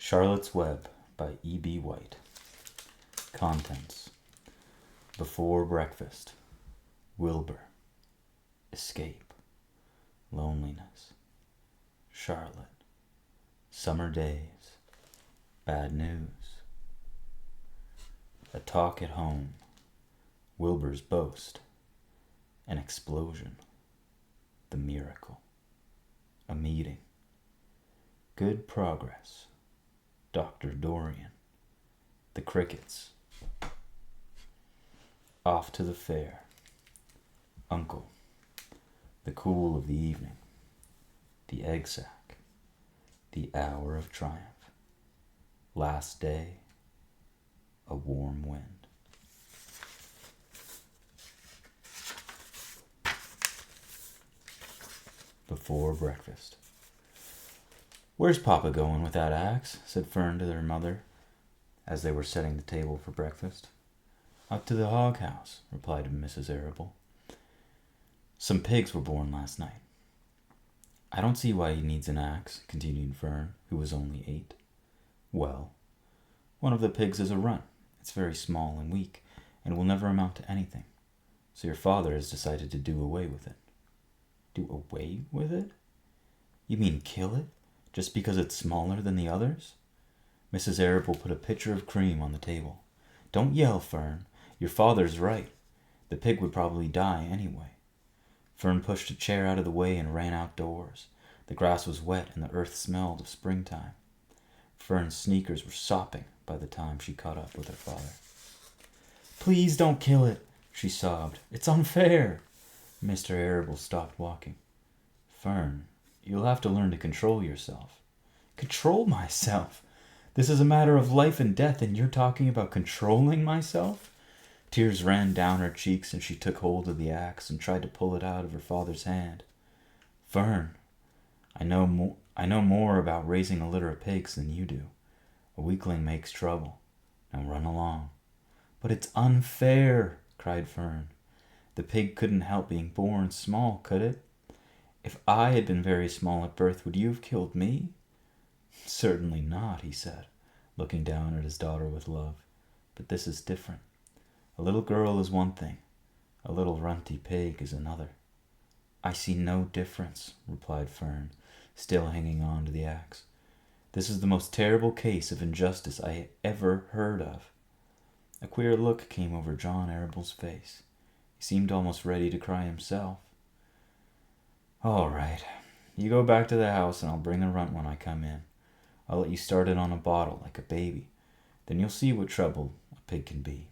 Charlotte's Web by E.B. White. Contents. Before breakfast. Wilbur. Escape. Loneliness. Charlotte. Summer days. Bad news. A talk at home. Wilbur's boast. An explosion. The miracle. A meeting. Good progress. Dr. Dorian. The crickets. Off to the fair. Uncle. The cool of the evening. The egg sack. The hour of triumph. Last day. A warm wind. Before breakfast. "Where's Papa going with that axe?" said Fern to their mother as they were setting the table for breakfast. "Up to the hog house," replied Mrs. Arable. "Some pigs were born last night." "I don't see why he needs an axe," continued Fern, who was only 8. "Well, one of the pigs is a runt. It's very small and weak, and will never amount to anything. So your father has decided to do away with it." "Do away with it? You mean kill it, just because it's smaller than the others?" Mrs. Arable put a pitcher of cream on the table. "Don't yell, Fern. Your father's right. The pig would probably die anyway." Fern pushed a chair out of the way and ran outdoors. The grass was wet and the earth smelled of springtime. Fern's sneakers were sopping by the time she caught up with her father. "Please don't kill it," she sobbed. "It's unfair." Mr. Arable stopped walking. "Fern, you'll have to learn to control yourself." "Control myself? This is a matter of life and death, and you're talking about controlling myself?" Tears ran down her cheeks, and she took hold of the axe and tried to pull it out of her father's hand. "Fern, I know more about raising a litter of pigs than you do. A weakling makes trouble. Now run along." "But it's unfair," cried Fern. "The pig couldn't help being born small, could it? If I had been very small at birth, would you have killed me?" "Certainly not," he said, looking down at his daughter with love. "But this is different. A little girl is one thing. A little runty pig is another." "I see no difference," replied Fern, still hanging on to the axe. "This is the most terrible case of injustice I ever heard of." A queer look came over John Arable's face. He seemed almost ready to cry himself. "All right. You go back to the house and I'll bring the runt when I come in. I'll let you start it on a bottle like a baby. Then you'll see what trouble a pig can be."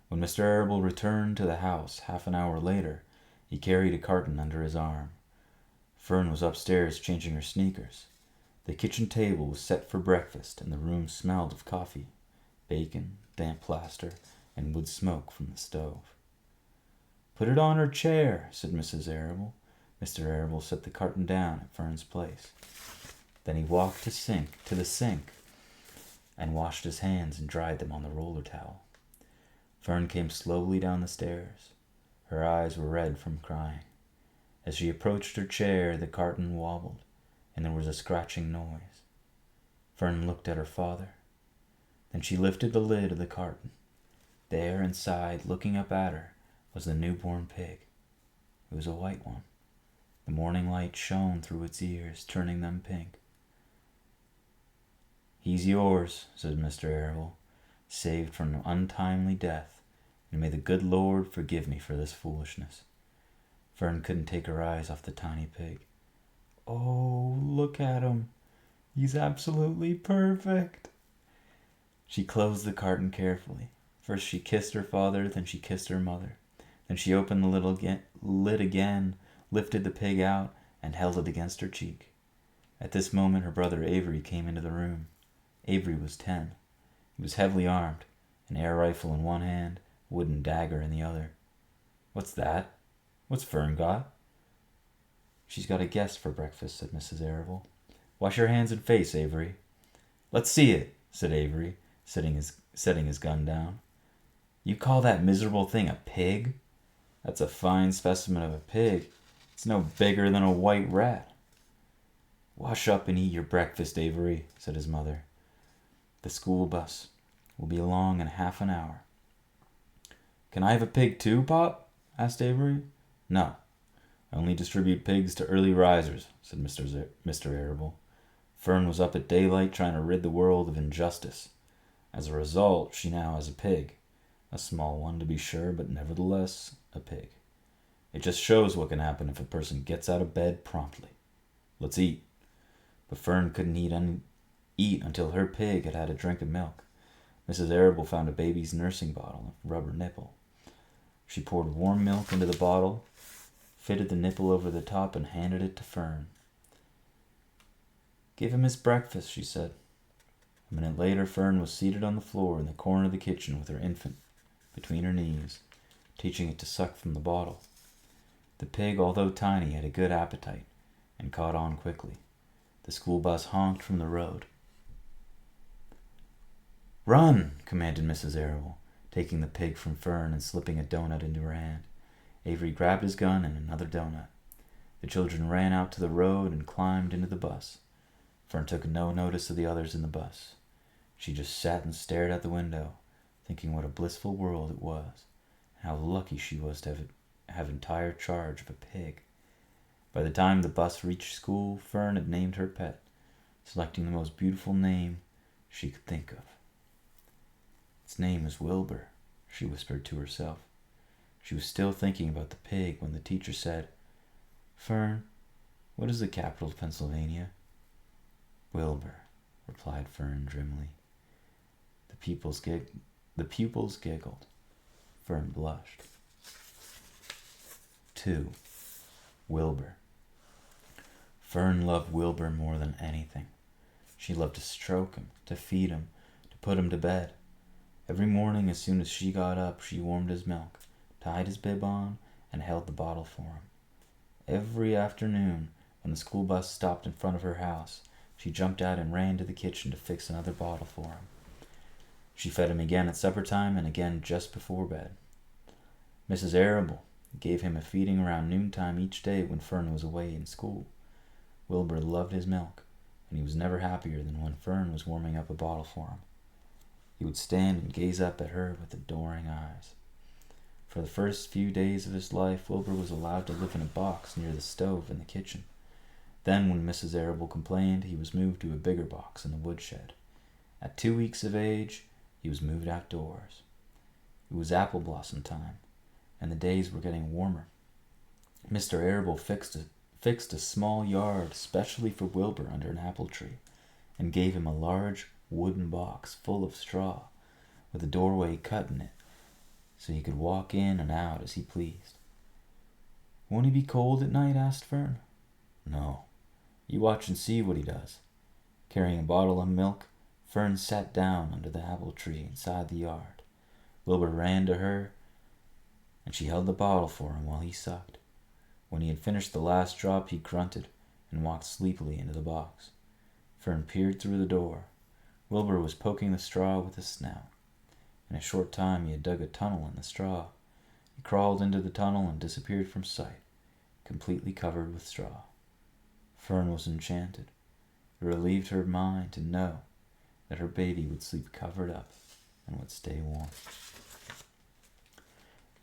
When Mr. Arable returned to the house half an hour later, he carried a carton under his arm. Fern was upstairs changing her sneakers. The kitchen table was set for breakfast, and the room smelled of coffee, bacon, damp plaster, and wood smoke from the stove. "Put it on her chair," said Mrs. Arable. Mr. Arable set the carton down at Fern's place. Then he walked to the sink and washed his hands and dried them on the roller towel. Fern came slowly down the stairs. Her eyes were red from crying. As she approached her chair, the carton wobbled, and there was a scratching noise. Fern looked at her father. Then she lifted the lid of the carton. There inside, looking up at her, was the newborn pig. It was a white one. The morning light shone through its ears, turning them pink. "He's yours," said Mr. Arable, "saved from an untimely death, and may the good Lord forgive me for this foolishness." Fern couldn't take her eyes off the tiny pig. "Oh, look at him. He's absolutely perfect." She closed the carton carefully. First she kissed her father, then she kissed her mother. Then she opened the lid again, lifted the pig out, and held it against her cheek. At this moment her brother Avery came into the room. Avery was 10. He was heavily armed, an air rifle in one hand, a wooden dagger in the other. "What's that? What's Fern got?" "She's got a guest for breakfast," said Mrs. Arable. "Wash your hands and face, Avery." "Let's see it," said Avery, setting his gun down. "You call that miserable thing a pig? That's a fine specimen of a pig. It's no bigger than a white rat." "Wash up and eat your breakfast, Avery," said his mother. "The school bus will be along in half an hour." "Can I have a pig too, Pop?" asked Avery. "No, I only distribute pigs to early risers," said Mr. Arable. "Fern was up at daylight trying to rid the world of injustice. As a result, she now has a pig. A small one, to be sure, but nevertheless a pig. It just shows what can happen if a person gets out of bed promptly. Let's eat." But Fern couldn't eat until her pig had had a drink of milk. Mrs. Arable found a baby's nursing bottle, a rubber nipple. She poured warm milk into the bottle, fitted the nipple over the top, and handed it to Fern. "Give him his breakfast," she said. A minute later, Fern was seated on the floor in the corner of the kitchen with her infant between her knees, teaching it to suck from the bottle. The pig, although tiny, had a good appetite and caught on quickly. The school bus honked from the road. "Run!" commanded Mrs. Arable, taking the pig from Fern and slipping a donut into her hand. Avery grabbed his gun and another donut. The children ran out to the road and climbed into the bus. Fern took no notice of the others in the bus. She just sat and stared out the window, thinking what a blissful world it was, and how lucky she was to have entire charge of a pig. By the time the bus reached school, Fern had named her pet, selecting the most beautiful name she could think of. "Its name is Wilbur," she whispered to herself. She was still thinking about the pig when the teacher said, "Fern, what is the capital of Pennsylvania?" "Wilbur," replied Fern dreamily. The pupils giggled. Fern blushed. 2. Wilbur. Fern loved Wilbur more than anything. She loved to stroke him, to feed him, to put him to bed. Every morning, as soon as she got up, she warmed his milk, tied his bib on, and held the bottle for him. Every afternoon, when the school bus stopped in front of her house, she jumped out and ran to the kitchen to fix another bottle for him. She fed him again at supper time and again just before bed. Mrs. Arable gave him a feeding around noontime each day when Fern was away in school. Wilbur loved his milk, and he was never happier than when Fern was warming up a bottle for him. He would stand and gaze up at her with adoring eyes. For the first few days of his life, Wilbur was allowed to live in a box near the stove in the kitchen. Then, when Mrs. Arable complained, he was moved to a bigger box in the woodshed. At 2 weeks of age, he was moved outdoors. It was apple blossom time, and the days were getting warmer. Mr. Arable fixed a small yard specially for Wilbur under an apple tree, and gave him a large wooden box full of straw, with a doorway cut in it, so he could walk in and out as he pleased. "Won't he be cold at night?" asked Fern. "No. You watch and see what he does." Carrying a bottle of milk, Fern sat down under the apple tree inside the yard. Wilbur ran to her, and she held the bottle for him while he sucked. When he had finished the last drop, he grunted and walked sleepily into the box. Fern peered through the door. Wilbur was poking the straw with his snout. In a short time he had dug a tunnel in the straw. He crawled into the tunnel and disappeared from sight, completely covered with straw. Fern was enchanted. It relieved her mind to know that her baby would sleep covered up and would stay warm.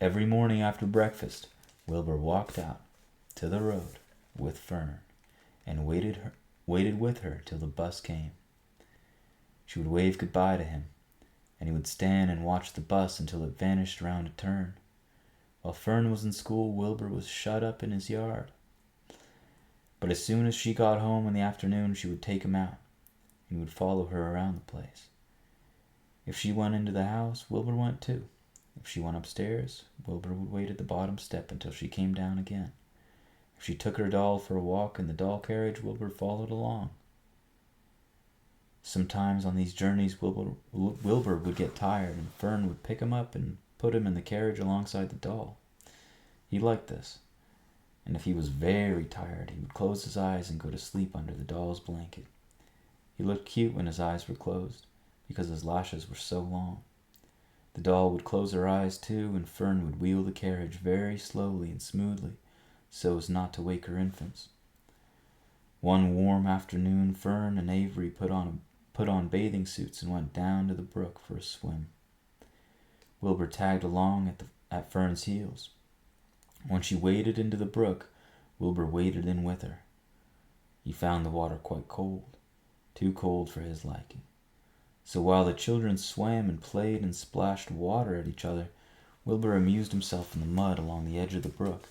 Every morning after breakfast, Wilbur walked out to the road with Fern and waited with her till the bus came. She would wave goodbye to him, and he would stand and watch the bus until it vanished around a turn. While Fern was in school, Wilbur was shut up in his yard. But as soon as she got home in the afternoon, she would take him out, and he would follow her around the place. If she went into the house, Wilbur went too. If she went upstairs, Wilbur would wait at the bottom step until she came down again. If she took her doll for a walk in the doll carriage, Wilbur followed along. Sometimes on these journeys, Wilbur would get tired, and Fern would pick him up and put him in the carriage alongside the doll. He liked this, and if he was very tired, he would close his eyes and go to sleep under the doll's blanket. He looked cute when his eyes were closed, because his lashes were so long. The doll would close her eyes too, and Fern would wheel the carriage very slowly and smoothly, so as not to wake her infants. One warm afternoon, Fern and Avery put on bathing suits and went down to the brook for a swim. Wilbur tagged along at Fern's heels. When she waded into the brook, Wilbur waded in with her. He found the water quite cold, too cold for his liking. So while the children swam and played and splashed water at each other, Wilbur amused himself in the mud along the edge of the brook,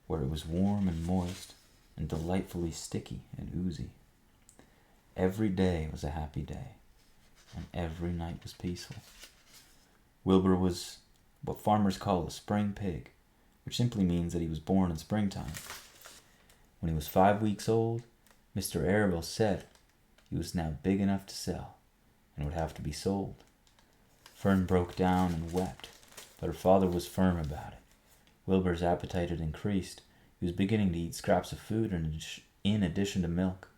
where it was warm and moist and delightfully sticky and oozy. Every day was a happy day, and every night was peaceful. Wilbur was what farmers call a spring pig, which simply means that he was born in springtime. When he was 5 weeks old, Mr. Arable said he was now big enough to sell and would have to be sold. Fern broke down and wept, but her father was firm about it. Wilbur's appetite had increased. He was beginning to eat scraps of food in addition to milk.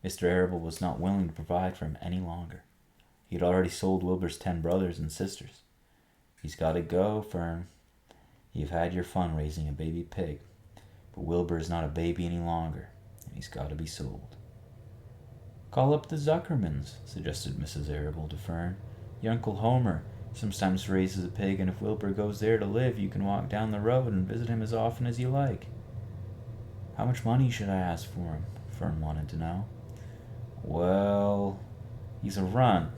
Mr. Arable was not willing to provide for him any longer. He had already sold Wilbur's 10 brothers and sisters. "He's got to go, Fern. You've had your fun raising a baby pig, but Wilbur is not a baby any longer, and he's got to be sold." "Call up the Zuckermans," suggested Mrs. Arable to Fern. "Your Uncle Homer sometimes raises a pig, and if Wilbur goes there to live, you can walk down the road and visit him as often as you like." "How much money should I ask for him?" Fern wanted to know. "Well, he's a runt.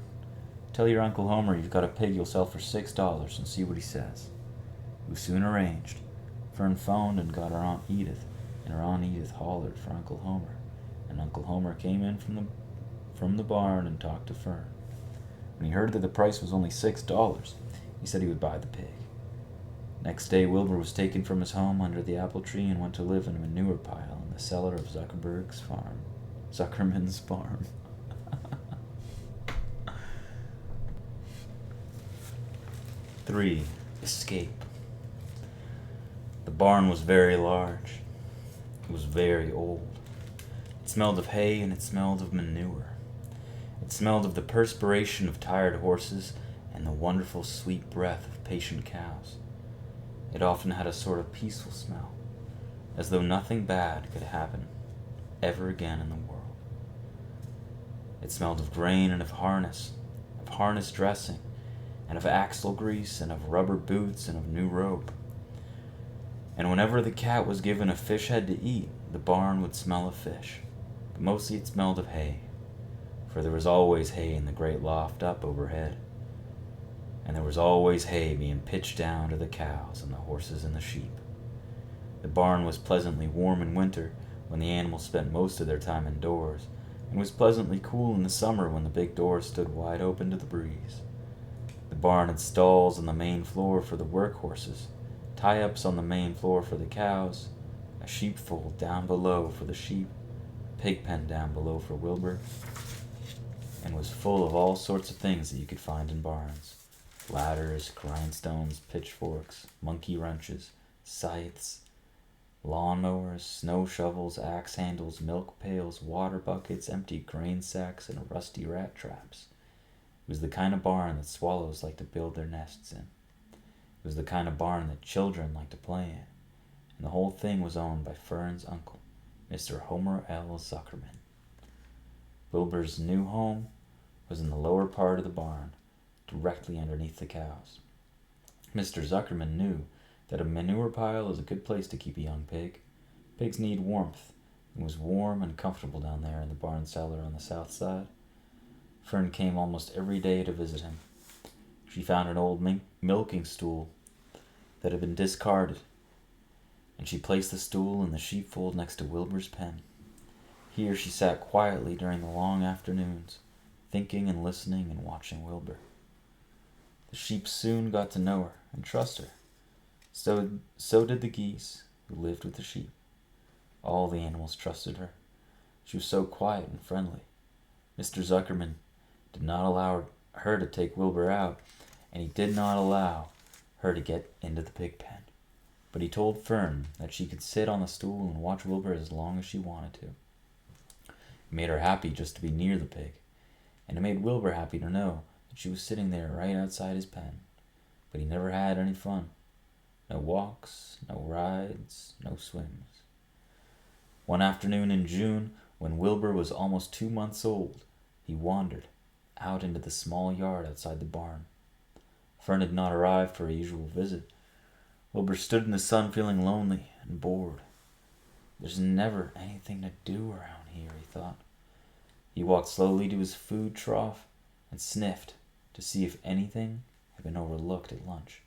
Tell your Uncle Homer you've got a pig you'll sell for $6 and see what he says." It was soon arranged. Fern phoned and got her Aunt Edith, and her Aunt Edith hollered for Uncle Homer, and Uncle Homer came in from the barn and talked to Fern. When he heard that the price was only $6, he said he would buy the pig. Next day, Wilbur was taken from his home under the apple tree and went to live in a manure pile in the cellar of Zuckerman's farm. 3. Escape. The barn was very large. It was very old. It smelled of hay and it smelled of manure. It smelled of the perspiration of tired horses and the wonderful sweet breath of patient cows. It often had a sort of peaceful smell, as though nothing bad could happen ever again in the world. It smelled of grain and of harness dressing, and of axle grease, and of rubber boots, and of new rope. And whenever the cat was given a fish head to eat, the barn would smell of fish, but mostly it smelled of hay, for there was always hay in the great loft up overhead, and there was always hay being pitched down to the cows and the horses and the sheep. The barn was pleasantly warm in winter, when the animals spent most of their time indoors, and was pleasantly cool in the summer when the big doors stood wide open to the breeze. The barn had stalls on the main floor for the work horses, tie-ups on the main floor for the cows, a sheepfold down below for the sheep, a pig pen down below for Wilbur, and was full of all sorts of things that you could find in barns: ladders, grindstones, pitchforks, monkey wrenches, scythes, lawnmowers, snow shovels, axe handles, milk pails, water buckets, empty grain sacks, and rusty rat traps. It was the kind of barn that swallows like to build their nests in. It was the kind of barn that children like to play in, and the whole thing was owned by Fern's uncle, Mr. Homer L. Zuckerman. Wilbur's new home was in the lower part of the barn, directly underneath the cows. Mr. Zuckerman knew that a manure pile is a good place to keep a young pig. Pigs need warmth, and it was warm and comfortable down there in the barn cellar on the south side. Fern came almost every day to visit him. She found an old milking stool that had been discarded, and she placed the stool in the sheepfold next to Wilbur's pen. Here she sat quietly during the long afternoons, thinking and listening and watching Wilbur. The sheep soon got to know her and trust her. So did the geese who lived with the sheep. All the animals trusted her. She was so quiet and friendly. Mr. Zuckerman did not allow her to take Wilbur out, and he did not allow her to get into the pig pen. But he told Fern that she could sit on the stool and watch Wilbur as long as she wanted to. It made her happy just to be near the pig, and it made Wilbur happy to know that she was sitting there right outside his pen. But he never had any fun. No walks, no rides, no swims. One afternoon in June, When Wilbur was almost 2 months old, he wandered out into the small yard outside the barn. Fern had not arrived for a usual visit. Wilbur stood in the sun feeling lonely and bored. There's never anything to do around here, he thought. He walked slowly to his food trough and sniffed to see if anything had been overlooked at lunch.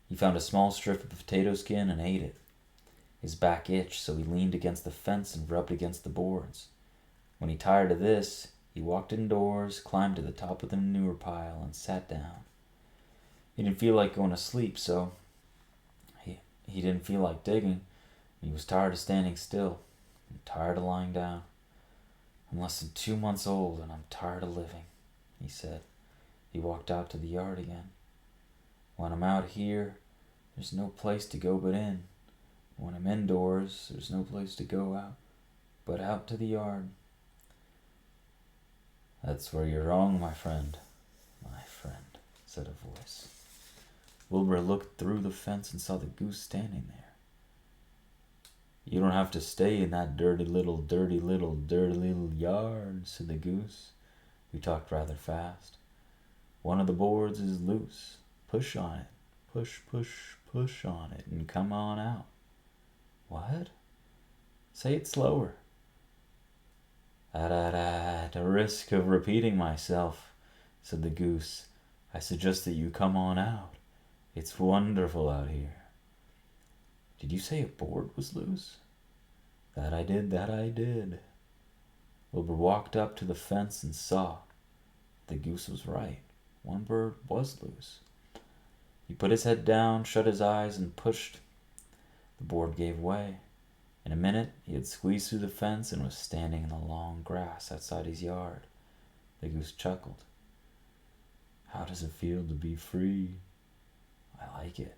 He found a small strip of potato skin and ate it. His back itched, so he leaned against the fence and rubbed against the boards. When he tired of this, he walked indoors, climbed to the top of the manure pile, and sat down. He didn't feel like going to sleep, so he didn't feel like digging. He was tired of standing still and tired of lying down. I'm less than 2 months old, and I'm tired of living, he said. He walked out to the yard again. When I'm out here, there's no place to go but in. When I'm indoors, there's no place to go out but out to the yard. That's where you're wrong, my friend, said a voice. Wilbur looked through the fence and saw the goose standing there. You don't have to stay in that dirty little yard, said the goose, who talked rather fast. One of the boards is loose. Push on it. Push, push, push on it and come on out. What? Say it slower. At a risk of repeating myself, said the goose, I suggest that you come on out. It's wonderful out here. Did you say a board was loose? That I did. Wilbur walked up to the fence and saw. The goose was right. One bird was loose. He put his head down, shut his eyes, and pushed. The board gave way. In a minute, he had squeezed through the fence and was standing in the long grass outside his yard. The goose chuckled. How does it feel to be free? I like it.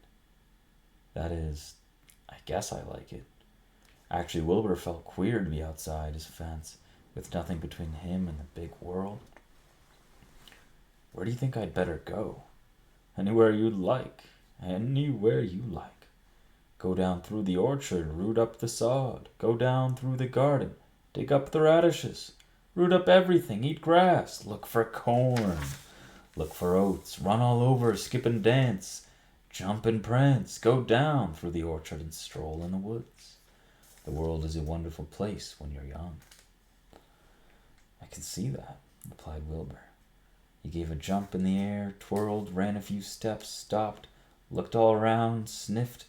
That is, I guess I like it. Actually, Wilbur felt queer to be outside his fence, with nothing between him and the big world. Where do you think I'd better go? Anywhere you'd like. Anywhere you like. Go down through the orchard, root up the sod. Go down through the garden, dig up the radishes. Root up everything, eat grass. Look for corn. Look for oats. Run all over, skip and dance. Jump and prance. Go down through the orchard and stroll in the woods. The world is a wonderful place when you're young. I can see that, replied Wilbur. He gave a jump in the air, twirled, ran a few steps, stopped, looked all around, sniffed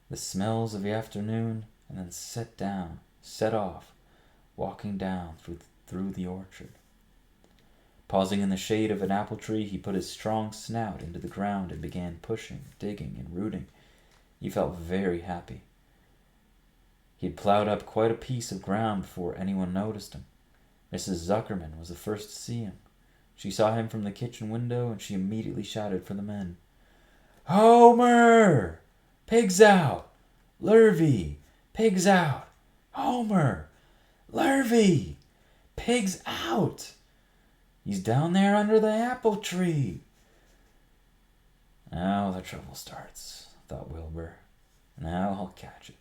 the smells of the afternoon, and then set off, walking down through the orchard. Pausing in the shade of an apple tree, he put his strong snout into the ground and began pushing, digging, and rooting. He felt very happy. He had plowed up quite a piece of ground before anyone noticed him. Mrs. Zuckerman was the first to see him. She saw him from the kitchen window, and she immediately shouted for the men. Homer! Pigs out! Lurvy! Pigs out! Homer! Lurvy! Pigs out! He's down there under the apple tree. Now the trouble starts, thought Wilbur. Now I'll catch it.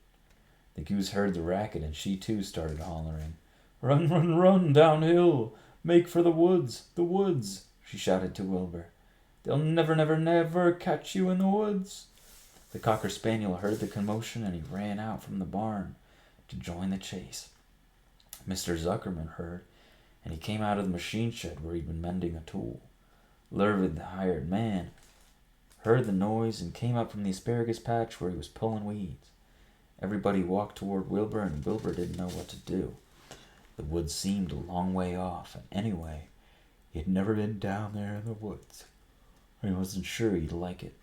The goose heard the racket, and she too started hollering. Run, run, run, downhill! Make for the woods, she shouted to Wilbur. They'll never, never, never catch you in the woods. The cocker spaniel heard the commotion, and he ran out from the barn to join the chase. Mr. Zuckerman heard, and he came out of the machine shed where he'd been mending a tool. Lurvid, the hired man, heard the noise and came up from the asparagus patch where he was pulling weeds. Everybody walked toward Wilbur, and Wilbur didn't know what to do. The woods seemed a long way off, and anyway, he had never been down there in the woods. He wasn't sure he'd like it.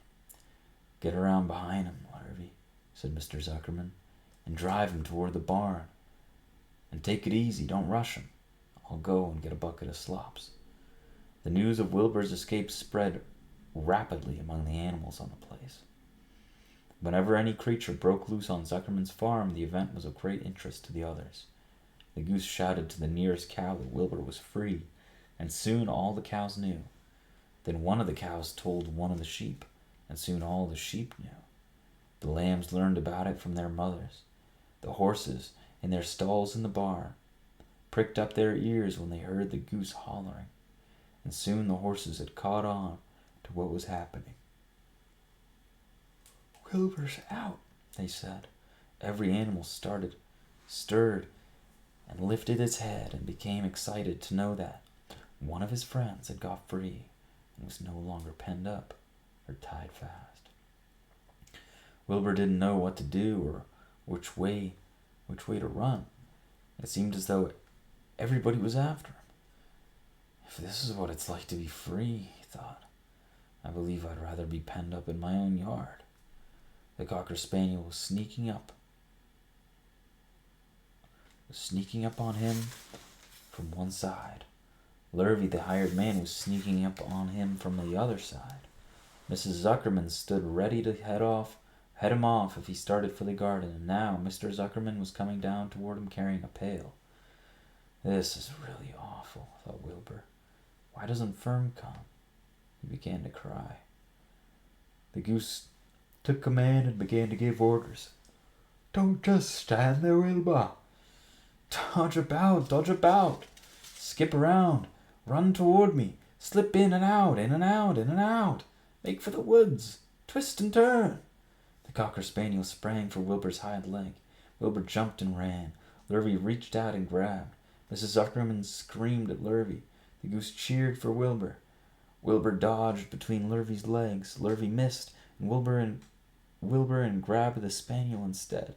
Get around behind him, Larvy, said Mr. Zuckerman, and drive him toward the barn. And take it easy, don't rush him. I'll go and get a bucket of slops. The news of Wilbur's escape spread rapidly among the animals on the place. Whenever any creature broke loose on Zuckerman's farm, the event was of great interest to the others. The goose shouted to the nearest cow that Wilbur was free, and soon all the cows knew. Then one of the cows told one of the sheep, and soon all the sheep knew. The lambs learned about it from their mothers. The horses in their stalls in the barn, pricked up their ears when they heard the goose hollering, and soon the horses had caught on to what was happening. "Wilbur's out," they said. Every animal stirred, and lifted its head and became excited to know that one of his friends had got free and was no longer penned up or tied fast. Wilbur didn't know what to do or which way to run. It seemed as though everybody was after him. If this is what it's like to be free, he thought, I believe I'd rather be penned up in my own yard. The Cocker Spaniel was sneaking up on him from one side. Lurvy, the hired man, was sneaking up on him from the other side. Mrs. Zuckerman stood ready to head him off if he started for the garden, and now Mr. Zuckerman was coming down toward him carrying a pail. This is really awful, thought Wilbur. Why doesn't Fern come? He began to cry. The goose took command and began to give orders. Don't just stand there, Wilbur. Dodge about. Skip around. Run toward me. Slip in and out, in and out, in and out. Make for the woods. Twist and turn. The Cocker Spaniel sprang for Wilbur's hind leg. Wilbur jumped and ran. Lurvy reached out and grabbed. Mrs. Zuckerman screamed at Lurvy. The goose cheered for Wilbur. Wilbur dodged between Lurvy's legs. Lurvy missed, and Wilbur grabbed the spaniel instead.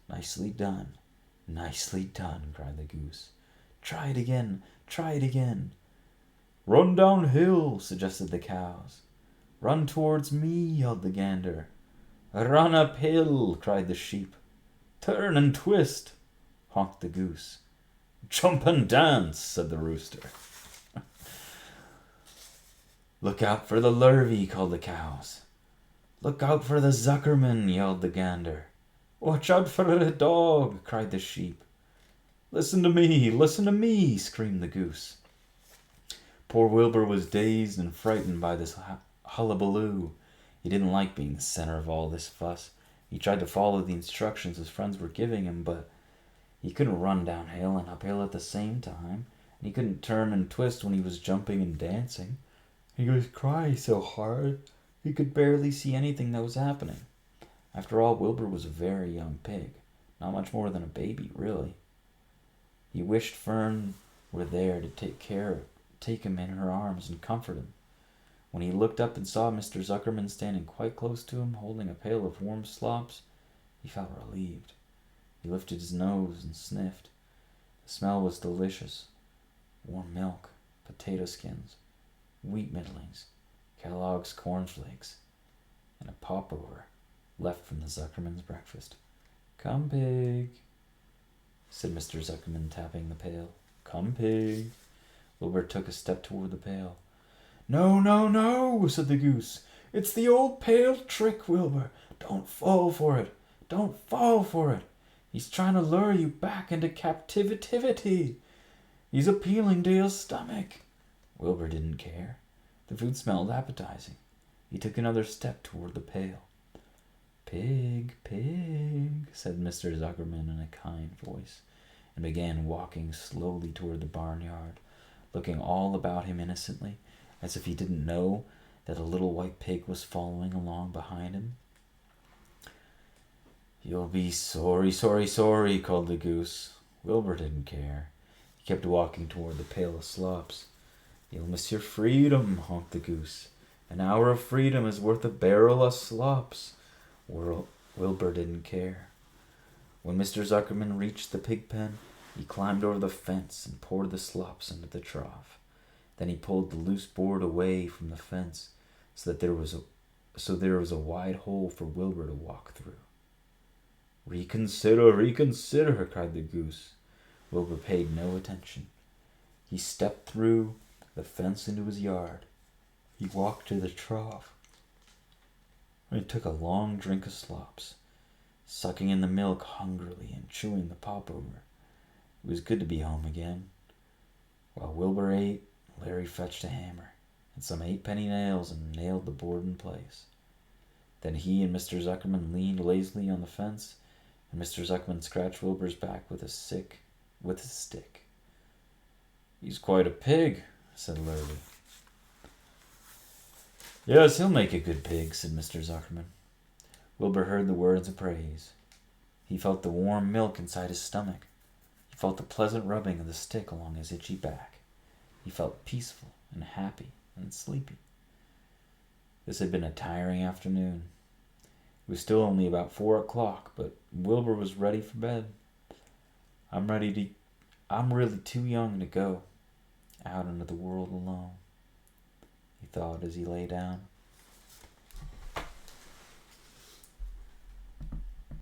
Nicely done, cried the goose. Try it again. Run downhill, suggested the cows. Run towards me, yelled the gander. Run uphill, cried the sheep. Turn and twist, honked the goose. Jump and dance, said the rooster. Look out for the Lurvy, called the cows. Look out for the Zuckerman, yelled the gander. Watch out for the dog, cried the sheep. Listen to me, screamed the goose. Poor Wilbur was dazed and frightened by this hullabaloo. He didn't like being the center of all this fuss. He tried to follow the instructions his friends were giving him, but he couldn't run downhill and uphill at the same time, and he couldn't turn and twist when he was jumping and dancing. He was crying so hard he could barely see anything that was happening. After all, Wilbur was a very young pig, not much more than a baby, really. He wished Fern were there to take him in her arms and comfort him. When he looked up and saw Mr. Zuckerman standing quite close to him, holding a pail of warm slops, he felt relieved. He lifted his nose and sniffed. The smell was delicious. Warm milk, potato skins, wheat middlings, Kellogg's cornflakes, and a popover left from the Zuckerman's breakfast. Come, pig, said Mr. Zuckerman, tapping the pail. Come, pig. Wilbur took a step toward the pail. No, said the goose. It's the old pail trick, Wilbur. Don't fall for it. He's trying to lure you back into captivity. He's appealing to your stomach. Wilbur didn't care. The food smelled appetizing. He took another step toward the pail. Pig, said Mr. Zuckerman in a kind voice, and began walking slowly toward the barnyard, looking all about him innocently, as if he didn't know that a little white pig was following along behind him. You'll be sorry, called the goose. Wilbur didn't care. He kept walking toward the pail of slops. You'll miss your freedom, honked the goose. An hour of freedom is worth a barrel of slops. Wilbur didn't care. When Mr. Zuckerman reached the pig pen, he climbed over the fence and poured the slops into the trough. Then he pulled the loose board away from the fence so there was a wide hole for Wilbur to walk through. Reconsider, cried the goose. Wilbur paid no attention. He stepped through the fence into his yard. He walked to the trough and he took a long drink of slops, sucking in the milk hungrily and chewing the popover. It was good to be home again. While Wilbur ate, Larry fetched a hammer and some 8-penny nails and nailed the board in place. Then he and Mr. Zuckerman leaned lazily on the fence and Mr. Zuckman scratched Wilbur's back with a stick. "He's quite a pig," said Lerby. "Yes, he'll make a good pig," said Mr. Zuckerman. Wilbur heard the words of praise. He felt the warm milk inside his stomach. He felt the pleasant rubbing of the stick along his itchy back. He felt peaceful and happy and sleepy. This had been a tiring afternoon. It was still only about 4 o'clock, but Wilbur was ready for bed. I'm really too young to go out into the world alone," he thought as he lay down.